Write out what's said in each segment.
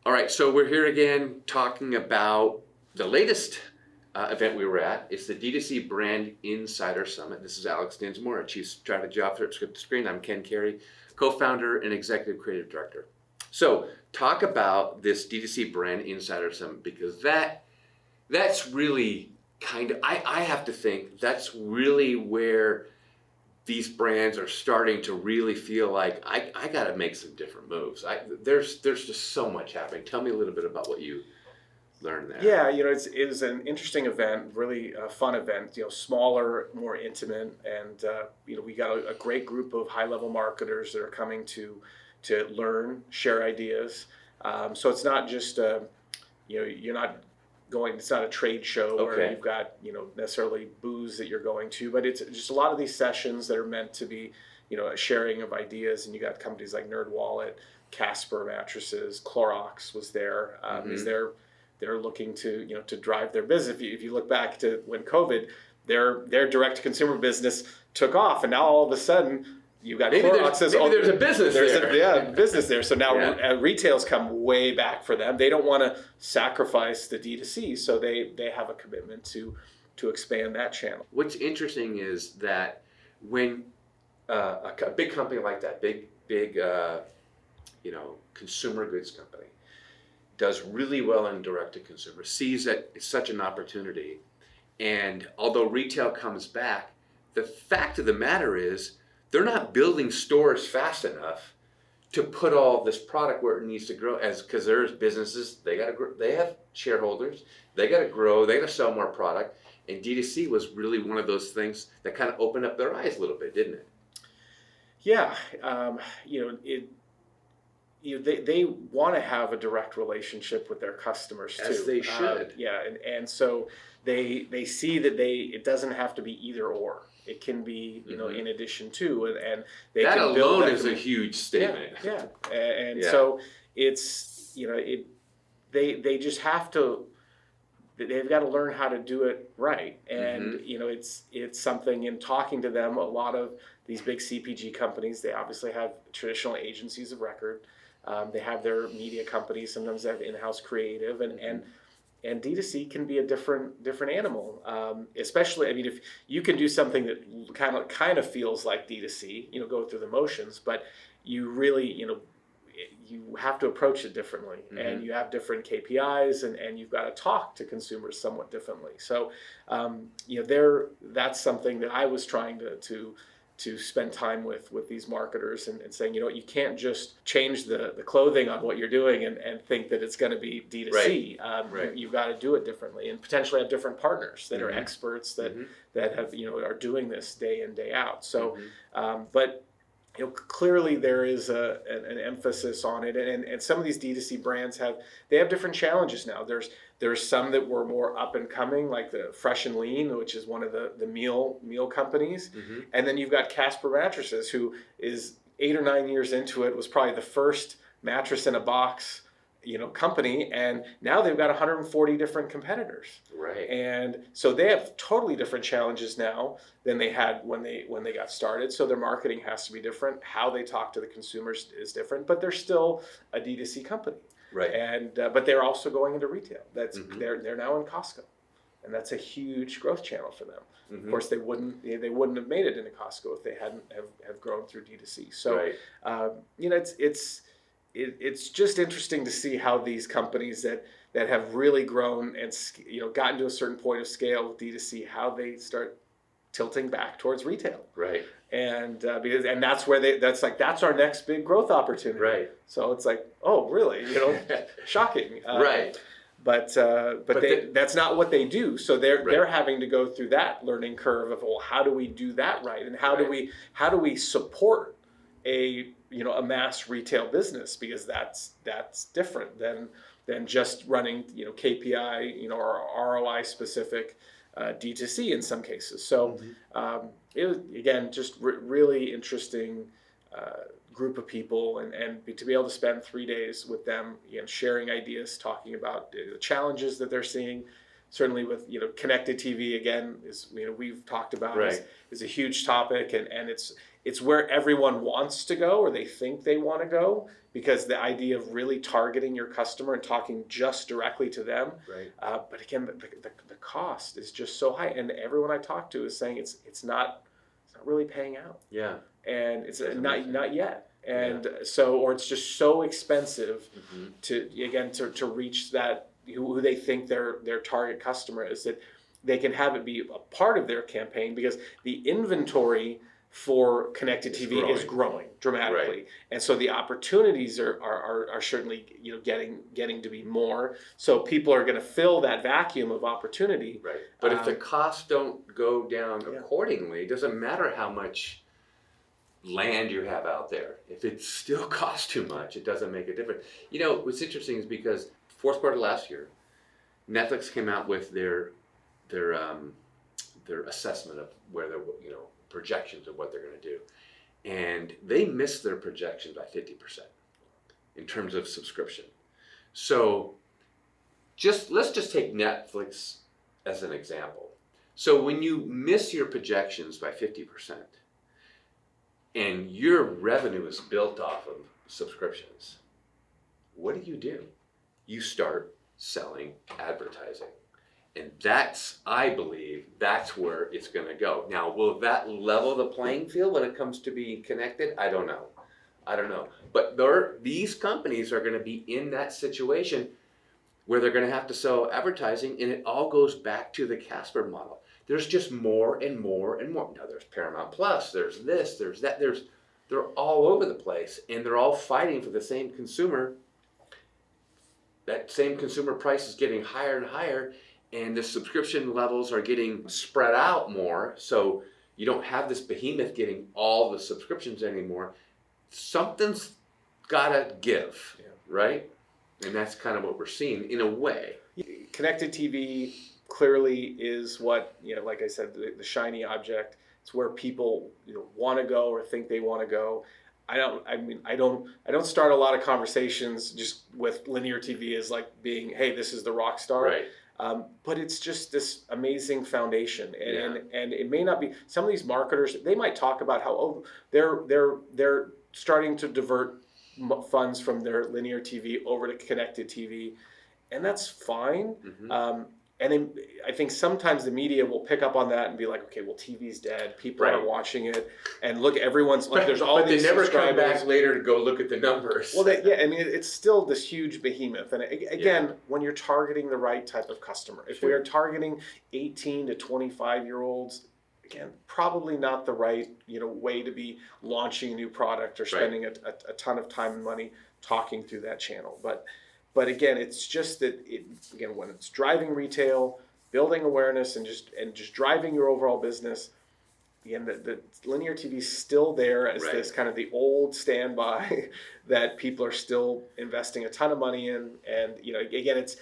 All right, so we're here again talking about the latest event we were at. It's the D2C Brand Insider Summit. This is Alex Dinsoor, our Chief Strategy Officer at Script to Screen. I'm Ken Kerry, co-founder and Executive Creative Director. So talk about this D2C Brand Insider Summit, because that's really kind of, I have to think that's really where these brands are starting to really feel like I got to make some different moves. There's just so much happening. Tell me a little bit about what you learned there. Yeah, it was an interesting event, really a fun event. Smaller, more intimate, and we got a great group of high-level marketers that are coming to learn, share ideas. So it's not just you're not going. It's not a trade show where you've got necessarily booths that you're going to, but it's just a lot of these sessions that are meant to be a sharing of ideas. And you got companies like NerdWallet, Casper mattresses, Clorox was there. They're looking to to drive their business. If you look back to when COVID, their direct to consumer business took off, and now all of a sudden you've got Clorox. Maybe there's a business there. Business there. So now retail's come way back for them. They don't want to sacrifice the D2C, so they have a commitment to expand that channel. What's interesting is that when a big company like that, big consumer goods company, does really well in direct to consumer, sees that it's such an opportunity, and although retail comes back, the fact of the matter is they're not building stores fast enough to put all this product where it needs to grow, because there's businesses, they have shareholders, they got to grow, they got to sell more product, and D2C was really one of those things that kind of opened up their eyes a little bit, didn't it? Yeah, they want to have a direct relationship with their customers too. As they should. And so they see that it doesn't have to be either or. It can be in addition to, and they that can build alone is a huge statement. So it's they just have to. They've got to learn how to do it right, and it's something. In talking to them, a lot of these big CPG companies, they obviously have traditional agencies of record. They have their media companies. Sometimes they have in-house creative, and D2C can be a different animal. Especially, if you can do something that kind of feels like D2C, go through the motions, but you really, you have to approach it differently, and you have different KPIs, and you've got to talk to consumers somewhat differently. So, that's something that I was trying to spend time with these marketers and saying, you can't just change the clothing on what you're doing and think that it's going to be D2C. Right. You've got to do it differently, and potentially have different partners that are experts that have are doing this day in, day out. So, but clearly there is an emphasis on it, and some of these D2C brands have different challenges now. There's some that were more up and coming, like the Fresh and Lean, which is one of the meal companies, and then you've got Casper Mattresses, who is 8 or 9 years into it, was probably the first mattress in a box company, and now they've got 140 different competitors. Right. And so they have totally different challenges now than they had when they got started. So their marketing has to be different. How they talk to the consumers is different, but they're still a D2C company. Right. And but they're also going into retail. They're now in Costco, and that's a huge growth channel for them. Of course, they wouldn't have made it into Costco if they hadn't have grown through D2C. So it's just interesting to see how these companies that have really grown and gotten to a certain point of scale with D2C, how they start tilting back towards retail. Right. And that's where that's our next big growth opportunity. Right. So it's like, oh, really? Shocking. Right. But that's not what they do. So they're having to go through that learning curve of, well, how do we do that right, and how do we support a mass retail business, because that's different than just running KPI or ROI specific D2C in some cases. So it was, again, just really interesting group of people, and to be able to spend 3 days with them, sharing ideas, talking about the challenges that they're seeing. Certainly with connected TV, again, is we've talked about is a huge topic, and it's where everyone wants to go, or they think they want to go, because the idea of really targeting your customer and talking just directly to them. Right. But again, the cost is just so high, and everyone I talk to is saying it's not really paying out. Yeah. And it's Doesn't not make sense. not yet. And so, or it's just so expensive Mm-hmm. to reach that who they think their target customer is, that they can have it be a part of their campaign, because the inventory for connected It's TV is growing dramatically. Right. And so the opportunities are certainly getting to be more. So people are going to fill that vacuum of opportunity. Right. But if the costs don't go down Yeah. accordingly, it doesn't matter how much land you have out there. If it still costs too much, it doesn't make a difference. You know, what's interesting is because fourth quarter last year, Netflix came out with their assessment of where they're, projections of what they're going to do, and they missed their projection by 50% in terms of subscription. So let's just take Netflix as an example. So when you miss your projections by 50% and your revenue is built off of subscriptions, what do? You start selling advertising. And I believe that's where it's going to go. Now, will that level the playing field when it comes to being connected? I don't know. But these companies are going to be in that situation where they're going to have to sell advertising, and it all goes back to the Casper model. There's just more and more and more. Now, there's Paramount Plus, there's this, there's that, they're all over the place, and they're all fighting for the same consumer. That same consumer price is getting higher and higher, and the subscription levels are getting spread out more, so you don't have this behemoth getting all the subscriptions anymore. Something's gotta give, right? And that's kind of what we're seeing in a way. Connected TV clearly is what, like I said, the shiny object. It's where people want to go or think they want to go. I don't start a lot of conversations just with linear TV as like being, hey, this is the rock star. Right. But it's just this amazing foundation, and it may not be. Some of these marketers, they might talk about how they're starting to divert funds from their linear TV over to connected TV, and that's fine. Mm-hmm. And then I think sometimes the media will pick up on that and be like, okay, well, TV's dead. People aren't watching it, and look, everyone's like, there's all these. But they never come back later to go look at the numbers. Well, it's still this huge behemoth, and again, when you're targeting the right type of customer, if we are targeting 18 to 25-year-olds, again, probably not the right way to be launching a new product or spending a ton of time and money talking through that channel, But again, it's just that when it's driving retail, building awareness, and just driving your overall business, again, the linear TV is still there as this kind of the old standby that people are still investing a ton of money in, and again, it's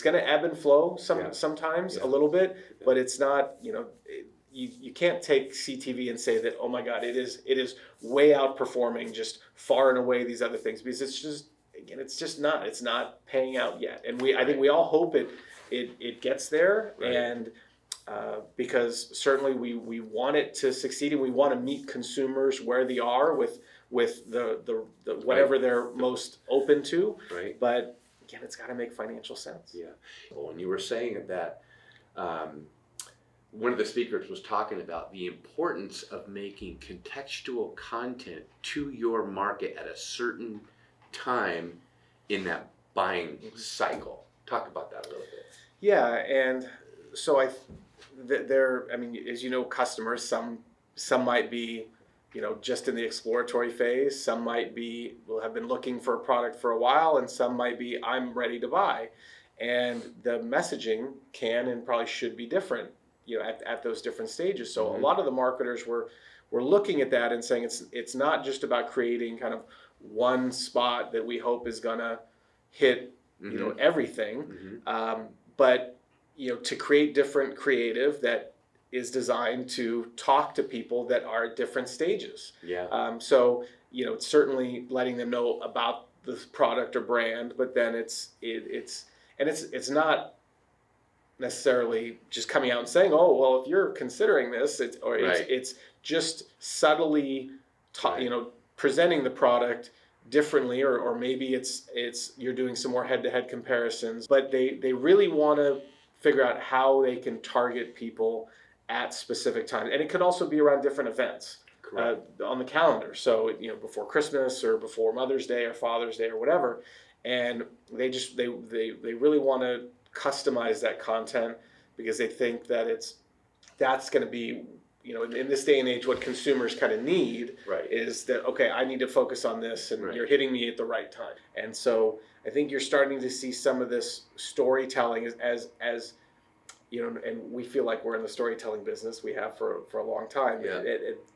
going to ebb and flow sometimes a little bit, but it's not You can't take CTV and say that, oh my God, it is way outperforming just far and away these other things, because it's not paying out yet, and I think we all hope it gets there, and because certainly we want it to succeed, and we want to meet consumers where they are with the whatever they're most open to, but again, it's got to make financial sense. Yeah. Well, when you were saying that. One of the speakers was talking about the importance of making contextual content to your market at a certain time in that buying cycle. Talk about that a little bit. Yeah, and so as customers, some might be, just in the exploratory phase. Some will have been looking for a product for a while, and some might be, I'm ready to buy. And the messaging can and probably should be different, at those different stages. So a lot of the marketers were looking at that and saying it's not just about creating kind of one spot that we hope is gonna hit everything, but to create different creative that is designed to talk to people that are at different stages. So it's certainly letting them know about the product or brand, but then it's not necessarily just coming out and saying, oh, well, if you're considering this, it's just subtly, Right. presenting the product differently, or maybe it's you're doing some more head-to-head comparisons, but they really want to figure out how they can target people at specific times, and it could also be around different events Correct. on the calendar. So before Christmas or before Mother's Day or Father's Day or whatever, and they really want to customize that content because they think that that's going to be in this day and age what consumers kind of need Right. is that, okay, I need to focus on this, and Right. you're hitting me at the right time. And so I think you're starting to see some of this storytelling as and we feel like we're in the storytelling business. We have for a long time. Yeah.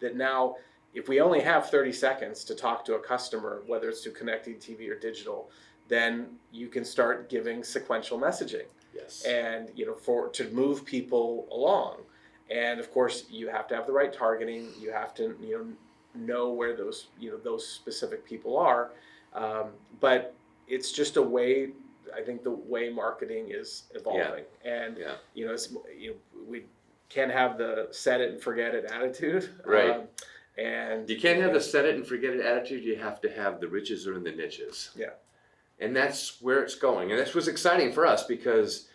That now, if we only have 30 seconds to talk to a customer, whether it's through connected TV or digital, then you can start giving sequential messaging. Yes. And to move people along. And of course, you have to have the right targeting. You have to know where those specific people are. But it's just a way. I think the way marketing is evolving, and we can't have the set it and forget it attitude. Right. And You can't have the set it and forget it attitude. You have to have the riches are in the niches. Yeah. And that's where it's going. And that's what's exciting for us, because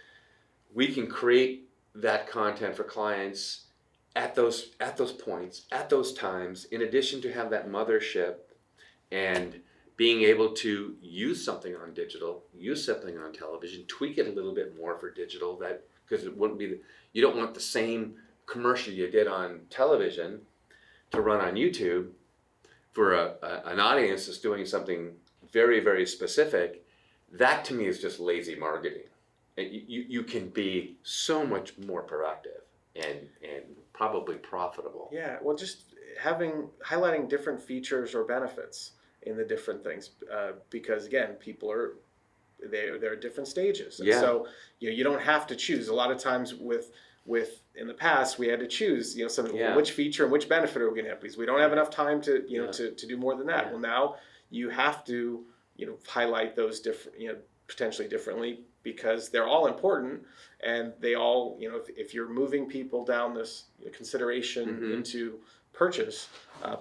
we can create that content for clients at those points, at those times, in addition to have that mothership and being able to use something on digital, use something on television, tweak it a little bit more for digital, that because it wouldn't be, you don't want the same commercial you did on television to run on YouTube for an audience that's doing something very, very specific. That to me is just lazy marketing. And you can be so much more productive and probably profitable. Yeah, well, just highlighting different features or benefits in the different things, because again, people they're at different stages, and Yeah. so you don't have to choose. A lot of times with in the past, we had to choose which feature and which benefit are we going to have, because we don't have enough time to to do more than that. Yeah. Well, now you have to highlight those different potentially differently, because they're all important, and they all if you're moving people down this consideration Mm-hmm. into purchase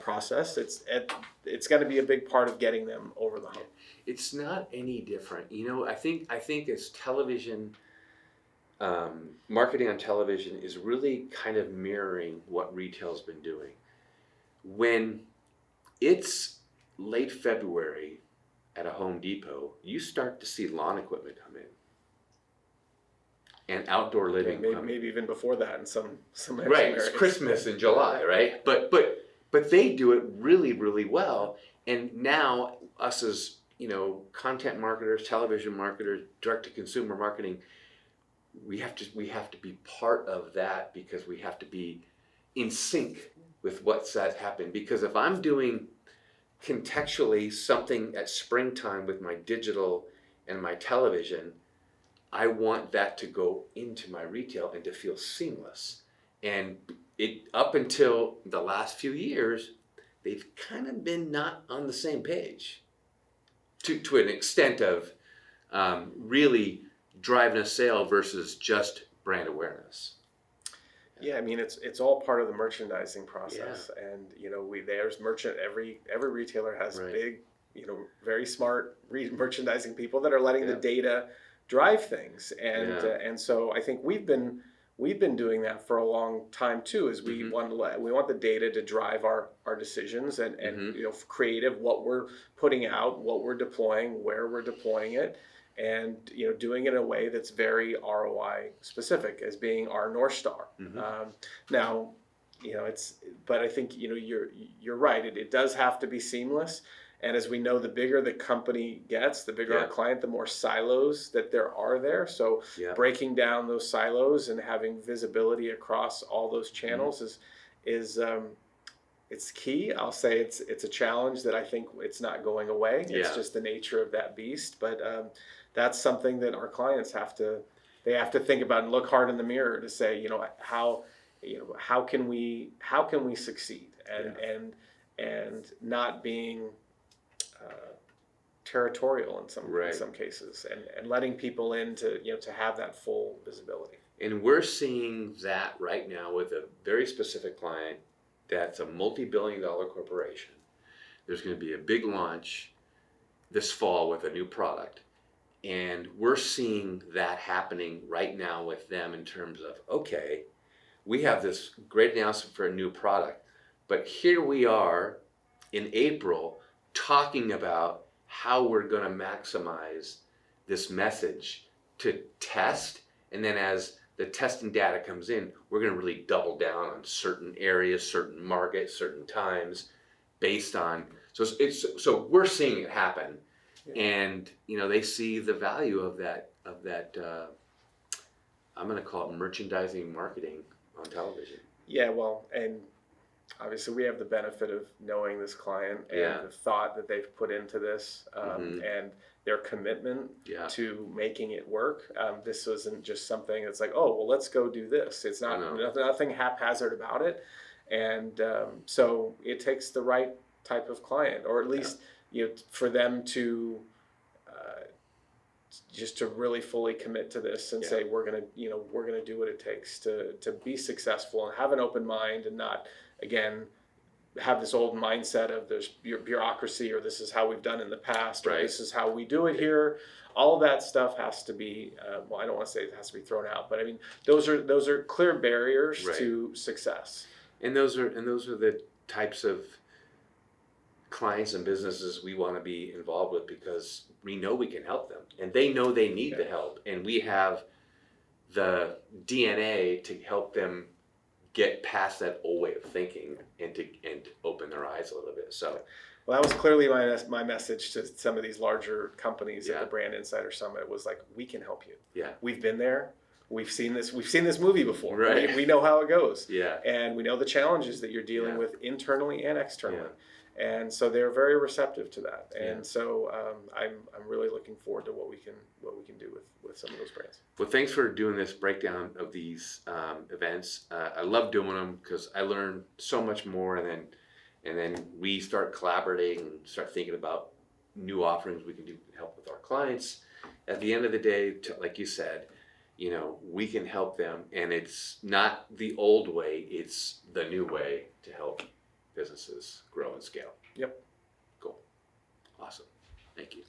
process, it's going to be a big part of getting them over the hump. It's not any different. I think as television, marketing on television is really kind of mirroring what retail's been doing. When it's late February at a Home Depot, you start to see lawn equipment come in. And outdoor living. Maybe even before that in some Right, areas. it's Christmas in July, right? But they do it really, really well. And now us as content marketers, television marketers, direct to consumer marketing, we have to be part of that, because we have to be in sync with what's happened. Because if I'm doing contextually something at springtime with my digital and my television, I want that to go into my retail and to feel seamless. And it up until the last few years, they've kind of been not on the same page to an extent of really driving a sale versus just brand awareness. Yeah, I mean it's all part of the merchandising process, and there's every retailer has Right. big, very smart merchandising people that are letting the data drive things, and so I think we've been doing that for a long time too. Is we Mm-hmm. want the data to drive our decisions, and Mm-hmm. creative, what we're putting out, what we're deploying, where we're deploying it, and doing it in a way that's very ROI specific as being our North Star. Mm-hmm. Now, but I think you're right. It does have to be seamless. And as we know, the bigger the company gets, the bigger our client, the more silos that there are there. So breaking down those silos and having visibility across all those channels is it's key. I'll say it's a challenge that I think it's not going away. It's just the nature of that beast. But that's something that our clients have to think about and look hard in the mirror to say, how can we succeed, and not being territorial in some cases, and letting people in to have that full visibility. And we're seeing that right now with a very specific client that's a multi-billion-dollar corporation. There's going to be a big launch this fall with a new product. And we're seeing that happening right now with them in terms of, okay, we have this great announcement for a new product, but here we are in April talking about how we're going to maximize this message to test. And then as the testing data comes in, we're going to really double down on certain areas, certain markets, certain times based on, so we're seeing it happen. Yeah. And, they see the value of that, I'm going to call it merchandising marketing on television. Yeah, well, and obviously we have the benefit of knowing this client and the thought that they've put into this, and their commitment to making it work. This wasn't just something that's like, oh, well, let's go do this. It's not nothing haphazard about it. And so it takes the right type of client, or at least for them to just to really fully commit to this and say we're gonna do what it takes to be successful and have an open mind and not again have this old mindset of there's bureaucracy or this is how we've done in the past or this is how we do it here. All of that stuff has to be well, I don't want to say it has to be thrown out, but I mean those are clear barriers to success. And those are the types of clients and businesses we want to be involved with because we know we can help them and they know they need the help, and we have the DNA to help them get past that old way of thinking and open their eyes a little bit. So well, that was clearly my message to some of these larger companies at the Brand Insider Summit was like, we can help you. Yeah, we've been there. We've seen this movie before. Right. We know how it goes. Yeah. And we know the challenges that you're dealing with internally and externally. Yeah. And so they're very receptive to that. And so I'm really looking forward to what we can do with some of those brands. Well, thanks for doing this breakdown of these events. I love doing them because I learn so much more, and then we start collaborating and start thinking about new offerings we can do to help with our clients. At the end of the day, like you said, we can help them, and it's not the old way, it's the new way to help businesses grow and scale. Yep. Cool. Awesome. Thank you.